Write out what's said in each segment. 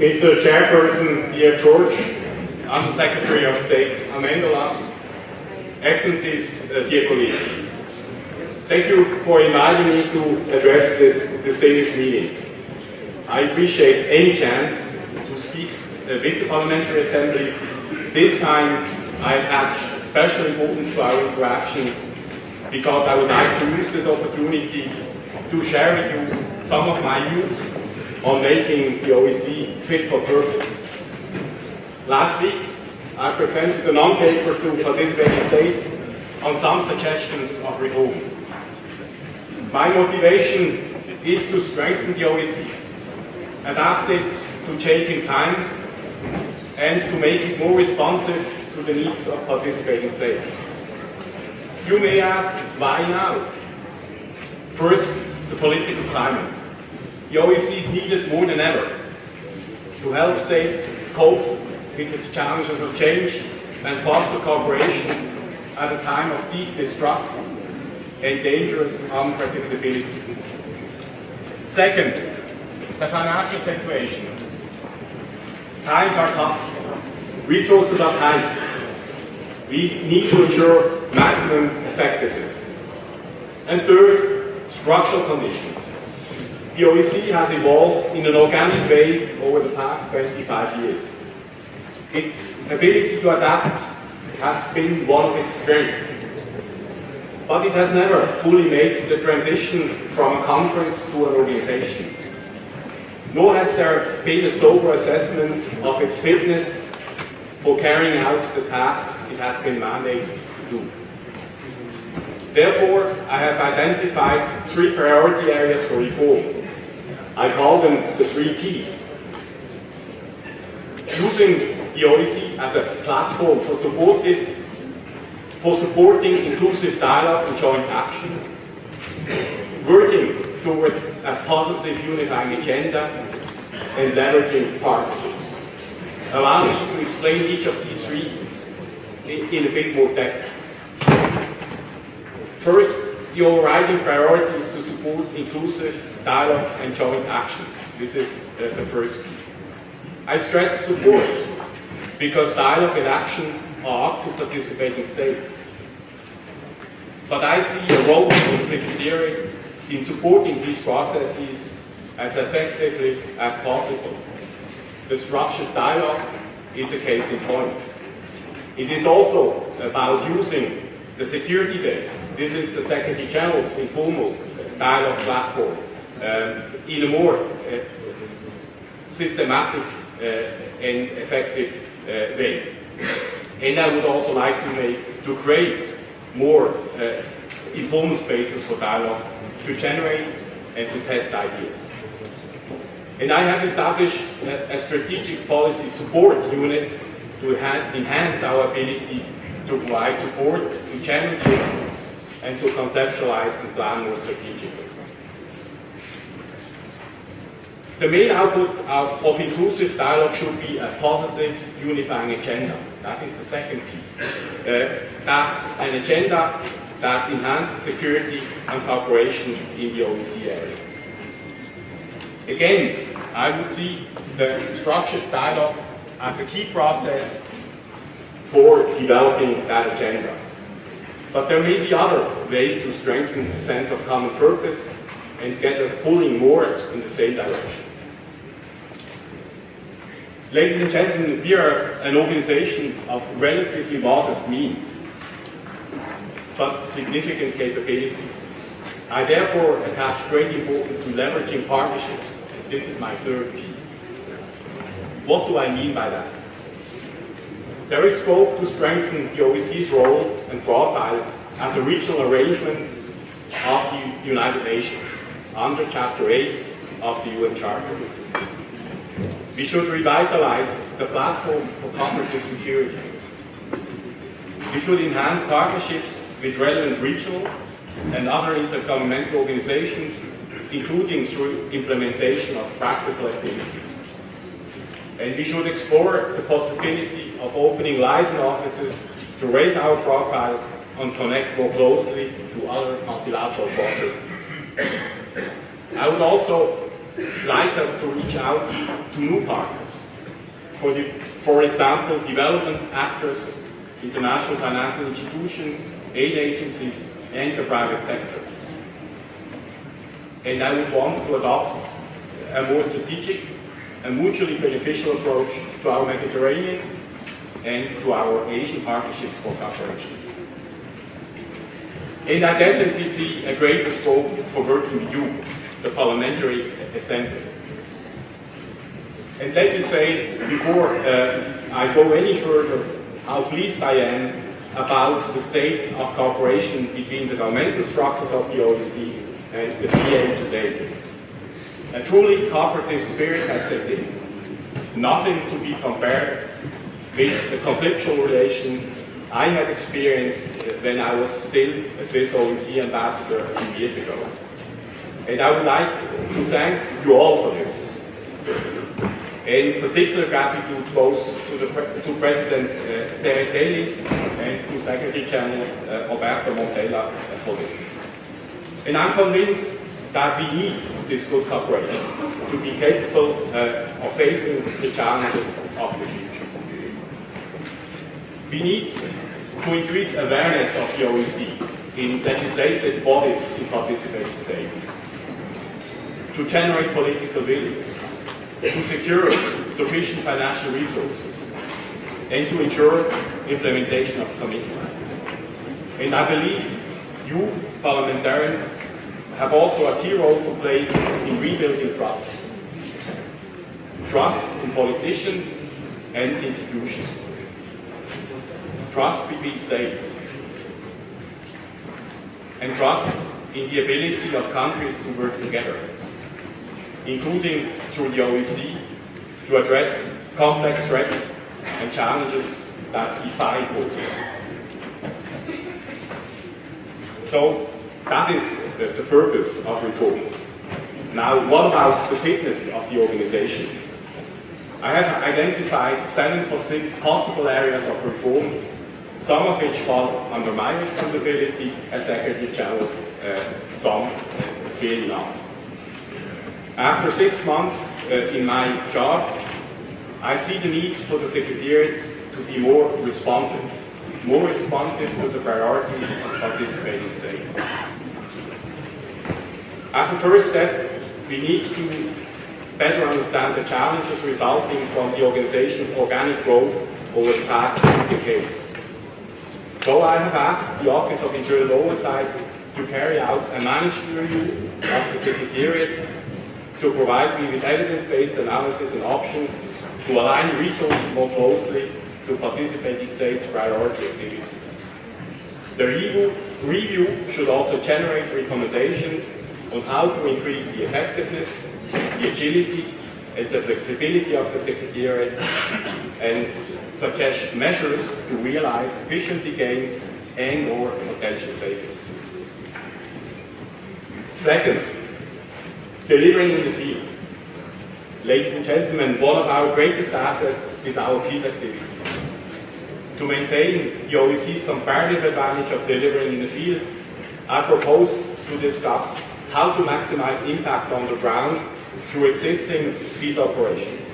Mr. Chairperson, dear George, Under-Secretary of State Amendola, Excellencies, dear colleagues. Thank you for inviting me to address this distinguished meeting. I appreciate any chance to speak with the Parliamentary Assembly. This time I attach special importance to our interaction because I would like to use this opportunity to share with you some of my views on making the OSCE fit for purpose. Last week, I presented a non-paper to participating states on some suggestions of reform. My motivation is to strengthen the OSCE, adapt it to changing times, and to make it more responsive to the needs of participating states. You may ask, why now? First, the political climate. The OSCE is needed more than ever to help states cope with the challenges of change and foster cooperation at a time of deep distrust and dangerous unpredictability. Second, the financial situation. Times are tough, resources are tight. We need to ensure maximum effectiveness. And third, structural conditions. The OSCE has evolved in an organic way over the past 25 years. Its ability to adapt has been one of its strengths. But it has never fully made the transition from a conference to an organization. Nor has there been a sober assessment of its fitness for carrying out the tasks it has been mandated to do. Therefore, I have identified 3 priority areas for reform. I call them the 3 Ps. Using the OSCE as a platform for supporting inclusive dialogue and joint action, working towards a positive unifying agenda, and leveraging partnerships. Allow me to explain each of these 3 in a bit more depth. First, the overriding priority is to support inclusive dialogue and joint action. This is the first P. I stress support because dialogue and action are up to participating states. But I see a role for the Secretariat in supporting these processes as effectively as possible. The structured dialogue is a case in point. It is also about using the security days. This is the Secretary General's informal dialogue platform in a more systematic and effective way. And I would also like to create more informal spaces for dialogue to generate and to test ideas. And I have established a strategic policy support unit to enhance our ability to provide support to challenges and to conceptualize and plan more strategically. The main output of inclusive dialogue should be a positive unifying agenda. That is the second key. An agenda that enhances security and cooperation in the OSCE area. Again, I would see the structured dialogue as a key process for developing that agenda. But there may be other ways to strengthen a sense of common purpose and get us pulling more in the same direction. Ladies and gentlemen, we are an organization of relatively modest means, but significant capabilities. I therefore attach great importance to leveraging partnerships. This is my third P. What do I mean by that? There is scope to strengthen the OSCE's role and profile as a regional arrangement of the United Nations under Chapter 8 of the UN Charter. We should revitalize the platform for cooperative security. We should enhance partnerships with relevant regional and other intergovernmental organizations, including through implementation of practical activities. And we should explore the possibility of opening liaison offices to raise our profile and connect more closely to other multilateral processes. I would also like us to reach out to new partners. For example, development actors, international financial institutions, aid agencies, and the private sector. And I would want to adopt a more strategic and mutually beneficial approach to our Mediterranean and to our Asian partnerships for cooperation. And I definitely see a greater scope for working with you, the Parliamentary Assembly. And let me say, before I go any further, how pleased I am about the state of cooperation between the governmental structures of the OSCE and the PA today. A truly cooperative spirit has set in. Nothing to be compared with the conflictual relation I had experienced when I was still a Swiss OSCE ambassador a few years ago. And I would like to thank you all for this. In particular gratitude both to President Zeratelli and to Secretary General Roberto Montella for this. And I'm convinced that we need this good cooperation to be capable of facing the challenges of the future. We need to increase awareness of the OSCE in legislative bodies in participating states, to generate political will, to secure sufficient financial resources, and to ensure implementation of commitments. And I believe you, parliamentarians, have also a key role to play in rebuilding trust. Trust in politicians and institutions. Trust between states. And trust in the ability of countries to work together, including through the OSCE, to address complex threats and challenges that defy borders. So that is the purpose of reform. Now, what about the fitness of the organization? I have identified 7 possible areas of reform, some of which fall under my responsibility as Secretary General, some clearly not. After 6 months in my job, I see the need for the Secretariat to be more responsive to the priorities of participating states. As a first step, we need to better understand the challenges resulting from the organization's organic growth over the past 2 decades. So I have asked the Office of Internal Oversight to carry out a managed review of the Secretariat to provide me with evidence-based analysis and options to align resources more closely to participating states' priority activities. The review should also generate recommendations on how to increase the effectiveness, the agility, and the flexibility of the Secretariat, and suggest measures to realize efficiency gains and or potential savings. Second, delivering in the field. Ladies and gentlemen, one of our greatest assets is our field activities. To maintain the OSCE's comparative advantage of delivering in the field, I propose to discuss how to maximize impact on the ground through existing field operations,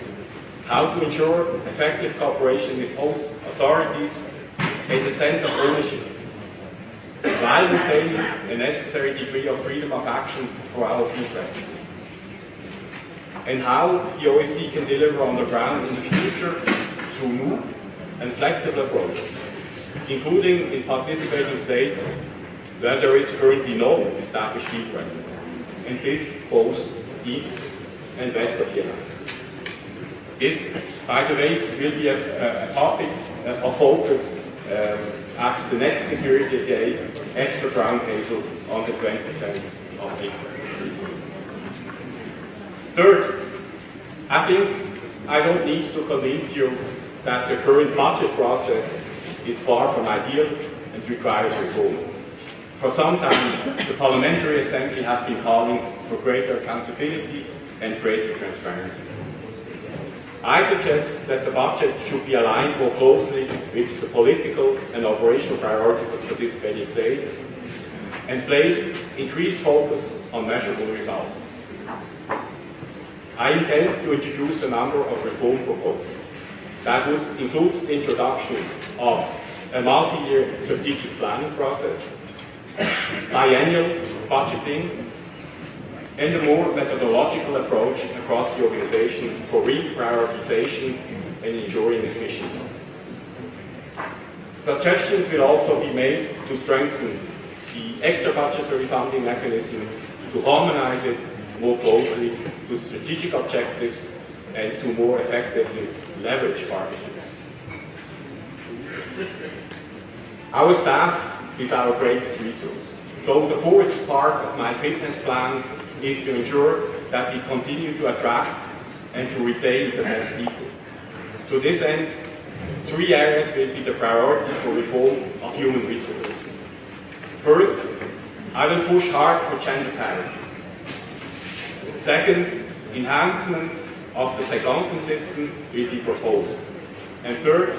how to ensure effective cooperation with host authorities and a sense of ownership, while retaining a necessary degree of freedom of action for our field presences, and how the OSCE can deliver on the ground in the future through new and flexible approaches, including in participating states where there is currently no established field presence, and this both east and west of Vienna. This, by the way, will be a topic of focus at the next Security Day expert roundtable on the 27th of April. Third, I think I don't need to convince you that the current budget process is far from ideal and requires reform. For some time, the Parliamentary Assembly has been calling for greater accountability and greater transparency. I suggest that the budget should be aligned more closely with the political and operational priorities of participating states and place increased focus on measurable results. I intend to introduce a number of reform proposals that would include the introduction of a multi-year strategic planning process, biennial budgeting, and a more methodological approach across the organization for reprioritization and ensuring efficiencies. Suggestions will also be made to strengthen the extra budgetary funding mechanism, to harmonize it more closely to strategic objectives, and to more effectively leverage partnerships. Our staff is our greatest resource. So the fourth part of my fitness plan is to ensure that we continue to attract and to retain the best people. To this end, 3 areas will be the priority for reform of human resources. First, I will push hard for gender parity. Second, enhancements of the secondment system will be proposed. And third,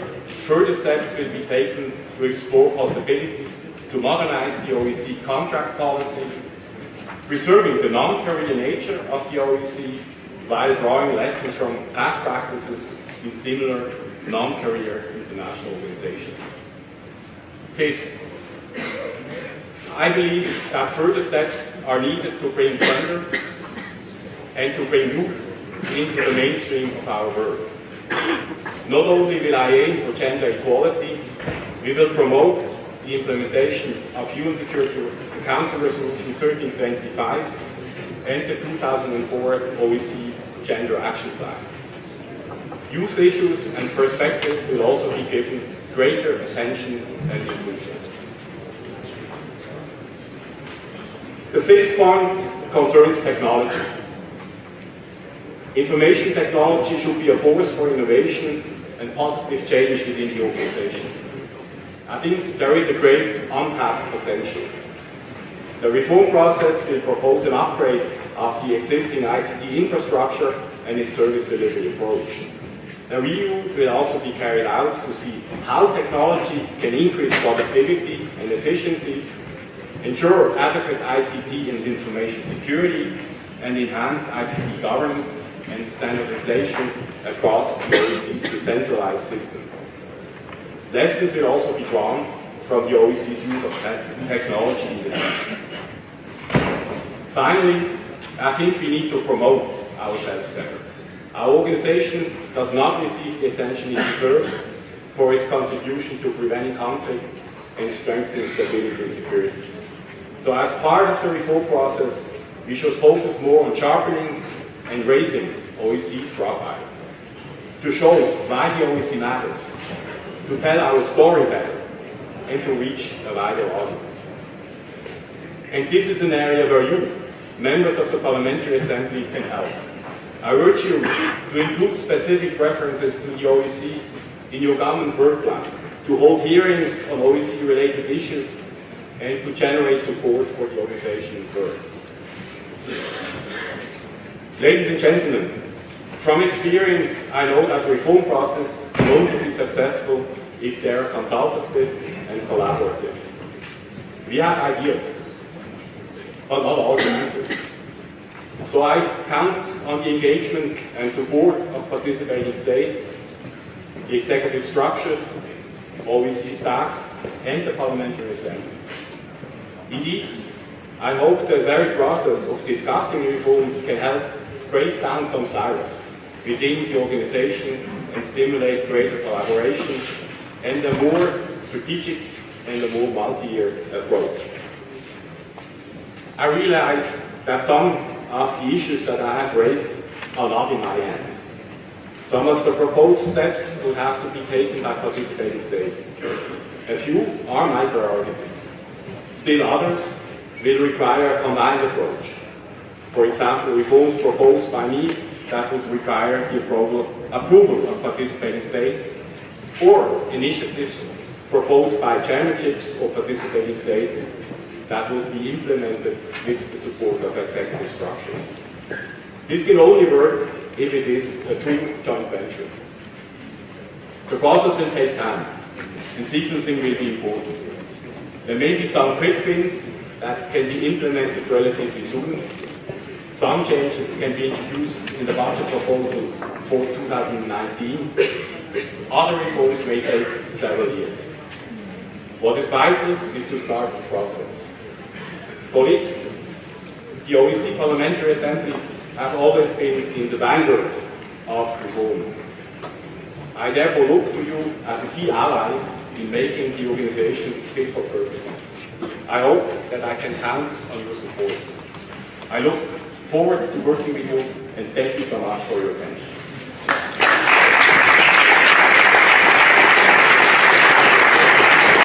further steps will be taken to explore possibilities to modernize the OSCE contract policy, preserving the non-career nature of the OSCE while drawing lessons from past practices in similar non-career international organizations. Fifth, I believe that further steps are needed to bring gender and to bring youth into the mainstream of our work. Not only will I aim for gender equality, we will promote the implementation of UN Security Council Resolution 1325 and the 2004 OSCE Gender Action Plan. Youth issues and perspectives will also be given greater attention and inclusion. The sixth point concerns technology. Information technology should be a force for innovation and positive change within the organization. I think there is a great untapped potential. The reform process will propose an upgrade of the existing ICT infrastructure and its service delivery approach. A review will also be carried out to see how technology can increase productivity and efficiencies, ensure adequate ICT and information security, and enhance ICT governance and standardization across the OSCE's decentralized system. Lessons will also be drawn from the OSCE's use of technology in the future. Finally, I think we need to promote ourselves better. Our organization does not receive the attention it deserves for its contribution to preventing conflict and strengthening stability and security. So as part of the reform process, we should focus more on sharpening and raising OSCE's profile, to show why the OSCE matters, to tell our story better, and to reach a wider audience. And this is an area where you, members of the Parliamentary Assembly, can help. I urge you to include specific references to the OSCE in your government work plans, to hold hearings on OSCE-related issues, and to generate support for the organization's work. Ladies and gentlemen, from experience, I know that the reform process can only be successful if they are consultative and collaborative. We have ideas, but not all the answers. So I count on the engagement and support of participating states, the executive structures, OSCE staff, and the Parliamentary Assembly. Indeed, I hope the very process of discussing reform can help break down some silos within the organization and stimulate greater collaboration and a more strategic and a more multi-year approach. I realize that some of the issues that I have raised are not in my hands. Some of the proposed steps will have to be taken by participating states. A few are my priority. Still others will require a combined approach. For example, reforms proposed by me that would require the approval of participating states, or initiatives proposed by chairmanships or participating states that would be implemented with the support of executive structures. This can only work if it is a true joint venture. The process will take time, and sequencing will be important. There may be some quick wins that can be implemented relatively soon. Some changes can be introduced in the budget proposal for 2019. Other reforms may take several years. What is vital is to start the process. Colleagues, the OSCE Parliamentary Assembly has always been in the vanguard of reform. I therefore look to you as a key ally in making the organization fit for purpose. I hope that I can count on your support. I look forward to working with you, and thank you so much for your attention.